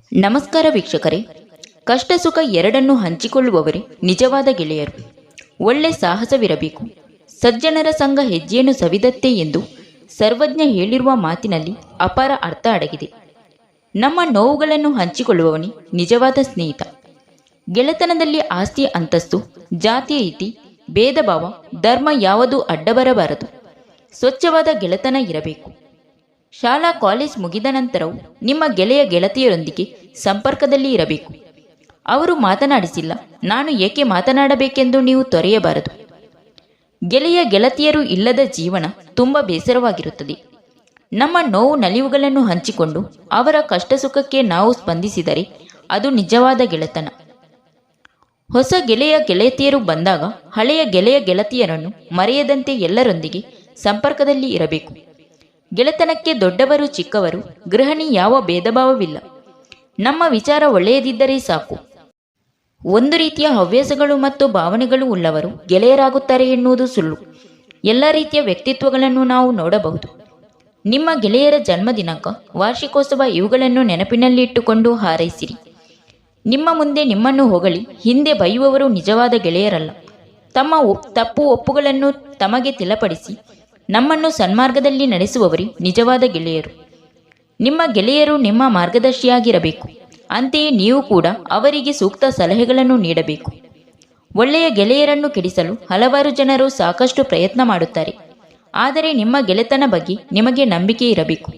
ನಮಸ್ಕಾರ ವೀಕ್ಷಕರೇ. ಕಷ್ಟ ಸುಖ ಎರಡನ್ನೂ ಹಂಚಿಕೊಳ್ಳುವವರೇ ನಿಜವಾದ ಗೆಳೆಯರು. ಒಳ್ಳೆ ಸಾಹಸವಿರಬೇಕು. ಸಜ್ಜನರ ಸಂಘ ಹೆಜ್ಜೆಯನ್ನು ಸವಿದತ್ತೆ ಎಂದು ಸರ್ವಜ್ಞ ಹೇಳಿರುವ ಮಾತಿನಲ್ಲಿ ಅಪಾರ ಅರ್ಥ ಅಡಗಿದೆ. ನಮ್ಮ ನೋವುಗಳನ್ನು ಹಂಚಿಕೊಳ್ಳುವವನೇ ನಿಜವಾದ ಸ್ನೇಹಿತ. ಗೆಳೆತನದಲ್ಲಿ ಆಸ್ತಿ, ಅಂತಸ್ತು, ಜಾತಿ, ರೀತಿ, ಭೇದ ಭಾವ, ಧರ್ಮ ಯಾವುದೂ ಅಡ್ಡಬರಬಾರದು. ಸ್ವಚ್ಛವಾದ ಗೆಳೆತನ ಇರಬೇಕು. ಶಾಲಾ ಕಾಲೇಜ್ ಮುಗಿದ ನಂತರವೂ ನಿಮ್ಮ ಗೆಳೆಯ ಗೆಳತಿಯರೊಂದಿಗೆ ಸಂಪರ್ಕದಲ್ಲಿ ಇರಬೇಕು. ಅವರು ಮಾತನಾಡಿಸಿಲ್ಲ, ನಾನು ಏಕೆ ಮಾತನಾಡಬೇಕೆಂದು ನೀವು ತೊರೆಯಬಾರದು. ಗೆಳೆಯ ಗೆಳತಿಯರು ಇಲ್ಲದ ಜೀವನ ತುಂಬ ಬೇಸರವಾಗಿರುತ್ತದೆ. ನಮ್ಮ ನೋವು ನಲಿವುಗಳನ್ನು ಹಂಚಿಕೊಂಡು ಅವರ ಕಷ್ಟ ಸುಖಕ್ಕೆ ನಾವು ಸ್ಪಂದಿಸಿದರೆ ಅದು ನಿಜವಾದ ಗೆಳೆತನ. ಹೊಸ ಗೆಳೆಯ ಗೆಳತಿಯರು ಬಂದಾಗ ಹಳೆಯ ಗೆಳೆಯ ಗೆಳತಿಯರನ್ನು ಮರೆಯದಂತೆ ಎಲ್ಲರೊಂದಿಗೆ ಸಂಪರ್ಕದಲ್ಲಿ ಇರಬೇಕು. ಗೆಳೆತನಕ್ಕೆ ದೊಡ್ಡವರು ಚಿಕ್ಕವರು ಗೃಹಿಣಿ ಯಾವ ಭೇದಭಾವವಿಲ್ಲ. ನಮ್ಮ ವಿಚಾರ ಒಳ್ಳೆಯದಿದ್ದರೆ ಸಾಕು. ಒಂದು ರೀತಿಯ ಹವ್ಯಾಸಗಳು ಮತ್ತು ಭಾವನೆಗಳು ಉಳ್ಳವರು ಗೆಳೆಯರಾಗುತ್ತಾರೆ ಎನ್ನುವುದು ಸುಳ್ಳು. ಎಲ್ಲ ರೀತಿಯ ವ್ಯಕ್ತಿತ್ವಗಳನ್ನು ನಾವು ನೋಡಬಹುದು. ನಿಮ್ಮ ಗೆಳೆಯರ ಜನ್ಮದಿನಾಂಕ, ವಾರ್ಷಿಕೋತ್ಸವ ಇವುಗಳನ್ನು ನೆನಪಿನಲ್ಲಿ ಇಟ್ಟುಕೊಂಡು ಹಾರೈಸಿರಿ. ನಿಮ್ಮ ಮುಂದೆ ನಿಮ್ಮನ್ನು ಹೊಗಳಿ ಹಿಂದೆ ಬೈಯುವವರು ನಿಜವಾದ ಗೆಳೆಯರಲ್ಲ. ತಮ್ಮ ತಪ್ಪು ಒಪ್ಪುಗಳನ್ನು ತಮಗೆ ತಿಳಿಪಡಿಸಿ ನಮ್ಮನ್ನು ಸನ್ಮಾರ್ಗದಲ್ಲಿ ನಡೆಸುವವರೇ ನಿಜವಾದ ಗೆಳೆಯರು. ನಿಮ್ಮ ಗೆಳೆಯರು ನಿಮ್ಮ ಮಾರ್ಗದರ್ಶಿಯಾಗಿರಬೇಕು. ಅಂತೆಯೇ ನೀವು ಕೂಡ ಅವರಿಗೆ ಸೂಕ್ತ ಸಲಹೆಗಳನ್ನು ನೀಡಬೇಕು. ಒಳ್ಳೆಯ ಗೆಳೆಯರನ್ನು ಕೆಡಿಸಲು ಹಲವಾರು ಜನರು ಸಾಕಷ್ಟು ಪ್ರಯತ್ನ ಮಾಡುತ್ತಾರೆ. ಆದರೆ ನಿಮ್ಮ ಗೆಳೆತನ ಬಗ್ಗೆ ನಿಮಗೆ ನಂಬಿಕೆ ಇರಬೇಕು.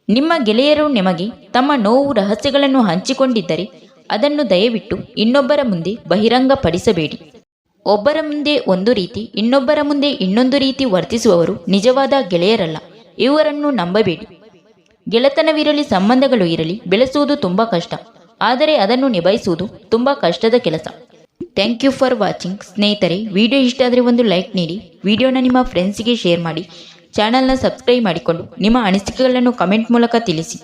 ನಿಮ್ಮ ಗೆಳೆಯರು ನಿಮಗೆ ತಮ್ಮ ನೋವು ರಹಸ್ಯಗಳನ್ನು ಹಂಚಿಕೊಂಡಿದ್ದರೆ ಅದನ್ನು ದಯವಿಟ್ಟು ಇನ್ನೊಬ್ಬರ ಮುಂದೆ ಬಹಿರಂಗಪಡಿಸಬೇಡಿ. ಒಬ್ಬರ ಮುಂದೆ ಒಂದು ರೀತಿ, ಇನ್ನೊಬ್ಬರ ಮುಂದೆ ಇನ್ನೊಂದು ರೀತಿ ವರ್ತಿಸುವವರು ನಿಜವಾದ ಗೆಳೆಯರಲ್ಲ. ಇವರನ್ನು ನಂಬಬೇಡಿ. ಗೆಳೆತನವಿರಲಿ, ಸಂಬಂಧಗಳು ಇರಲಿ, ಬೆಳೆಸುವುದು ತುಂಬ ಕಷ್ಟ. ಆದರೆ ಅದನ್ನು ನಿಭಾಯಿಸುವುದು ತುಂಬ ಕಷ್ಟದ ಕೆಲಸ. Thank you for watching. ಸ್ನೇಹಿತರೆ, ವಿಡಿಯೋ ಇಷ್ಟ ಆದರೆ ಒಂದು ಲೈಕ್ ನೀಡಿ, ವಿಡಿಯೋನ ನಿಮ್ಮ ಫ್ರೆಂಡ್ಸಿಗೆ ಶೇರ್ ಮಾಡಿ, ಚಾನಲ್ನ ಸಬ್ಸ್ಕ್ರೈಬ್ ಮಾಡಿಕೊಂಡು ನಿಮ್ಮ ಅನಿಸಿಕೆಗಳನ್ನು ಕಮೆಂಟ್ ಮೂಲಕ ತಿಳಿಸಿ.